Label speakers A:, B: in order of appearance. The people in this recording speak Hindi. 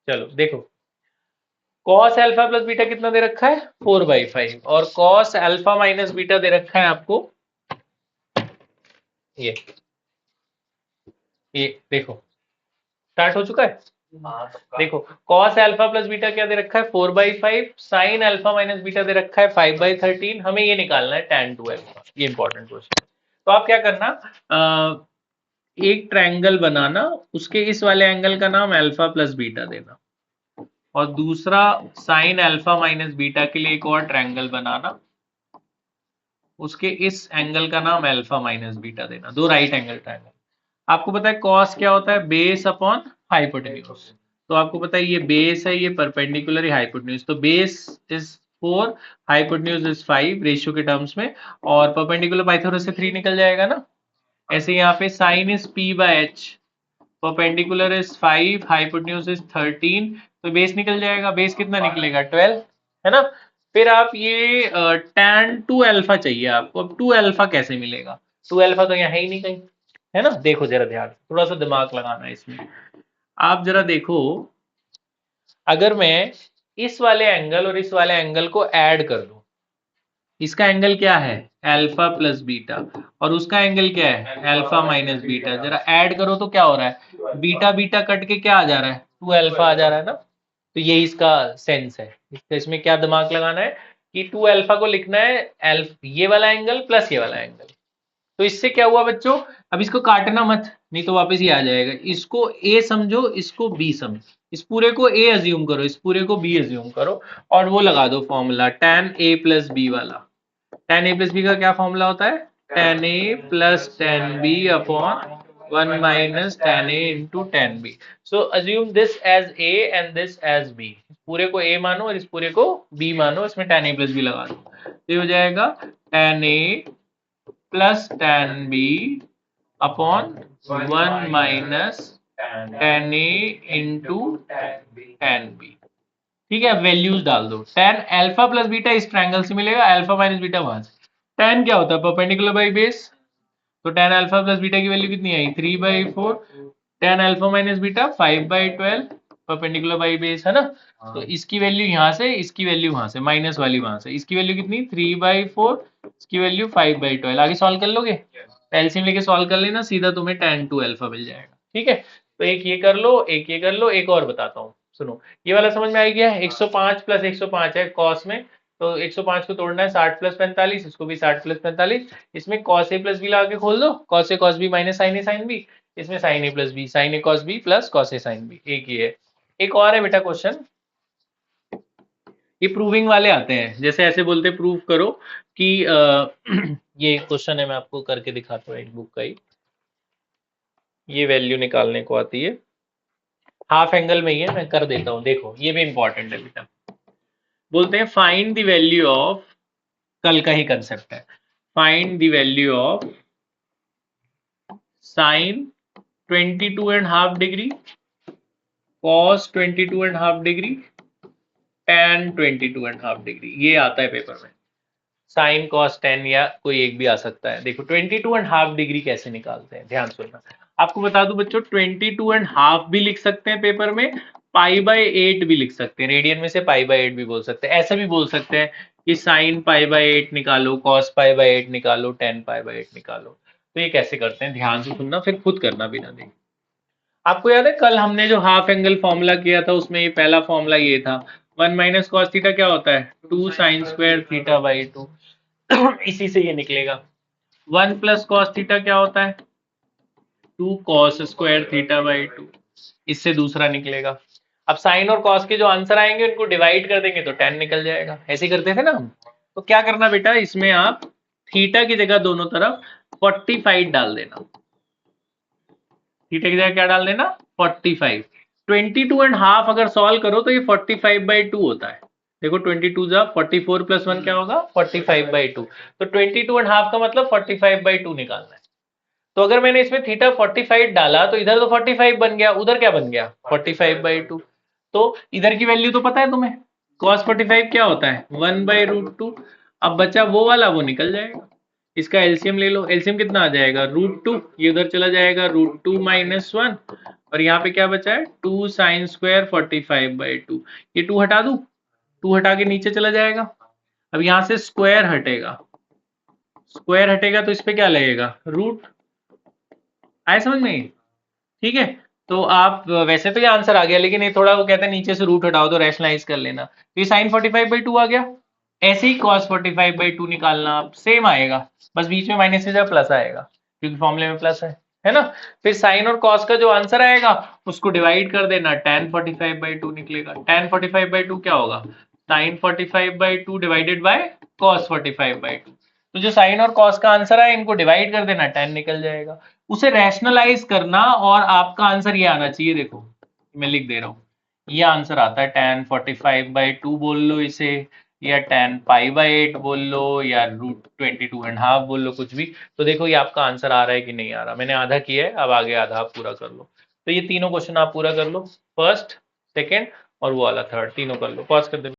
A: चलो देखो, कॉस अल्फा प्लस बीटा कितना दे रखा है 4/5 और कॉस अल्फा माइनस बीटा दे रखा है आपको ये ये देखो स्टार्ट हो चुका है। देखो कॉस अल्फा प्लस बीटा क्या दे रखा है 4/5, साइन अल्फा माइनस बीटा दे रखा है 5/13। हमें ये निकालना है tan 2 अल्फा, ये इंपॉर्टेंट क्वेश्चन। तो आप क्या करना, एक ट्रायंगल बनाना, उसके इस वाले एंगल का नाम अल्फा प्लस बीटा देना, और दूसरा साइन अल्फा माइनस बीटा के लिए एक और ट्रायंगल बनाना, उसके इस एंगल का नाम अल्फा माइनस बीटा देना, दो राइट एंगल ट्रायंगल। आपको पता है कॉस क्या होता है, बेस अपॉन हाइपोटेन्यूज। तो आपको पता है ये बेस है, ये परपेंडिकुलर है हाइपोटेन्यूज, तो base is 4, hypotenuse is 5 ratio के टर्म्स में, और परपेंडिकुलर पाइथागोरस से 3 निकल जाएगा ना। ऐसे यहाँ पे sine is p/h, perpendicular is 5, hypotenuse is 13, तो बेस निकल जाएगा, बेस कितना निकलेगा 12, है ना। फिर आप ये tan 2 अल्फा चाहिए आपको, अब 2 अल्फा कैसे मिलेगा, 2 अल्फा तो यहाँ है ही नहीं कहीं, है ना। देखो जरा ध्यान, थोड़ा सा दिमाग लगाना है इसमें। आप जरा देखो, अगर मैं इस वाले एंगल और इस वाले एंगल को ऐड कर दूं, इसका एंगल क्या है अल्फा प्लस बीटा, और उसका एंगल क्या है अल्फा माइनस बीटा, जरा ऐड करो तो क्या हो रहा है, बीटा बीटा कट के क्या आ जा रहा है 2 अल्फा आ जा रहा है ना। तो यही इसका सेंस है, इसमें क्या दिमाग लगाना है कि 2 अल्फा को लिखना है ये वाला एंगल प्लस ये वाला एंगल। तो इससे क्या हुआ बच्चों, अब इसको काटना मत, नहीं तो वापस ही आ जाएगा। इसको ए समझो, इसको बी समझो, इस पूरे को ए अज्यूम करो, इस पूरे को बी अज्यूम करो, और वो लगा दो formula tan a plus B वाला। tan a प्लस बी का क्या फॉर्मूला होता है, tan a plus tan b upon 1 minus tan a into tan b। So assume this as a and this as b, पूरे को a मानो और इस पूरे को b मानो, इसमें tan a प्लस b लगा दो, तो ये हो जाएगा tan a plus tan b upon 1 minus tan a into tan b। ठीक है, वैल्यूज डाल दो, tan अल्फा प्लस बीटा इस ट्रायंगल से मिलेगा, अल्फा माइनस बीटा वहां से। tan क्या होता है परपेंडिकुलर बाई बेस, तो tan अल्फा प्लस बीटा की वैल्यू कितनी आई 3/4, tan alpha minus beta 5/12, perpendicular by base है ना। तो इसकी वैल्यू यहाँ से, इसकी वैल्यू वहां से, माइनस वाली वहां से, इसकी वैल्यू कितनी 3/4, इसकी वैल्यू 5/12। आगे सॉल्व कर लोगे, एलसीएम लेके सॉल्व कर लेना, सीधा तुम्हें tan 2 अल्फा मिल जाएगा। ठीक है, तो एक ये कर लो, एक ये कर लो, एक और बताता हूँ सुनो। ये वाला समझ में आ गया, 105 प्लस 105 है कॉस में, तो 105 को तोड़ना है 60 प्लस 45, इसको भी 60 प्लस 45, इसमें कॉस ए प्लस बी लगा के खोल दो, cos A cos B minus sign A sine B, इसमें sign A plus B, sign A cos B plus cos A sine B. एक ये है, एक और है बेटा क्वेश्चन, ये प्रूविंग वाले आते हैं, जैसे ऐसे बोलते प्रूव करो कि ये क्वेश्चन है, मैं आपको करके दिखाता हूँ एक बुक का ही, ये वैल्यू निकालने को आती है, हाफ एंगल में ही है, मैं कर देता हूँ, देखो ये भी इंपॉर्टेंट है बेटा। बोलते हैं फाइंड द वैल्यू ऑफ, कल का ही कंसेप्ट है, find the value of sine 22.5 degree, cos 22.5 degree, tan 22.5 degree, ये आता है पेपर में। साइन कॉस टेन या कोई एक भी आ सकता है। देखो 22.5 डिग्री कैसे निकालते हैं, ध्यान सुनना। आपको बता दूं बच्चों, 22.5 भी लिख सकते हैं पेपर में, π/8 भी लिख सकते हैं, रेडियन में से π/8 भी बोल सकते हैं, ऐसा भी बोल सकते हैं कि साइन π/8 निकालो, कॉस π/8 निकालो, tan π/8 निकालो। तो ये कैसे करते हैं ध्यान से सुनना, फिर खुद करना बिना देखे। आपको याद है कल हमने जो हाफ एंगल फॉर्मूला किया था, उसमें ये पहला फॉर्मूला ये था, 1 माइनस कॉस थीटा क्या होता है 2 साइन स्क्वायर थीटा/2, इसी से ये निकलेगा। 1 प्लस कॉस थीटा क्या होता है 2 कॉस स्क्वायर थीटा/2, इससे दूसरा निकलेगा। अब साइन और कॉस के जो आंसर आएंगे उनको डिवाइड कर देंगे तो tan निकल जाएगा, ऐसे करते थे ना हम। तो क्या करना बेटा, इसमें आप थीटा की जगह दोनों तरफ 45 डाल देना, थीटा की जगह क्या डाल देना 45। 22.5 अगर सॉल्व करो तो ये 45/2 होता है। देखो 22 जा 44 प्लस 1 क्या होगा 45/2, तो 22.5 का मतलब 45/2 निकालना है। तो अगर मैंने इसमें थीटा 45 डाला तो इधर तो 45 बन गया, उधर क्या बन गया 45/2। तो इधर की वैल्यू तो पता है तुम्हें, cos 45 क्या होता है 1/√2। अब बचा वो वाला, वो निकल जाएगा, इसका एलसीएम ले लो, एलसीएम कितना आ जाएगा √2, ये उधर चला जाएगा √2 - 1 और यहाँ पे क्या बचा है 2 sin स्क्वायर 45/2, ये 2 हटा दूं, 2 हटा के नीचे चला जाएगा। अब यहाँ से स्क्वायर हटेगा, स्क्वायर हटेगा तो इस पे क्या लगेगा रूट, आए समझ में? ठीक है, तो आप वैसे तो ये आंसर आ गया, लेकिन ये थोड़ा वो कहते हैं नीचे से रूट हटाओ तो रैशनलाइज कर लेना, तो ये साइन 45/2 आ गया। ऐसे ही cos 45/2 निकालना आप, सेम आएगा, बस बीच में माइनस से प्लस आएगा क्योंकि फॉर्मूले में प्लस है ना। फिर साइन और cos का जो आंसर आएगा उसको डिवाइड कर देना, tan 45/2 निकलेगा। tan 45/2 क्या होगा, sin 45/2 डिवाइडेड बाय cos 45/2। तो जो साइन और cos का आंसर है इनको डिवाइड कर देना, tan निकल जाएगा। उसे रैशनलाइज करना और आपका आंसर ये आना चाहिए, देखो मैं लिख दे रहा हूँ, ये आंसर आता है tan 45/2 बोल लो इसे, या tan π/8 बोल लो, या √22.5 बोल लो, कुछ भी। तो देखो ये आपका आंसर आ रहा है कि नहीं आ रहा, मैंने आधा किया है, अब आगे आधा आप पूरा कर लो। तो ये तीनों क्वेश्चन आप पूरा कर लो, फर्स्ट, सेकेंड और वो वाला थर्ड, तीनों कर लो, पॉज कर दे।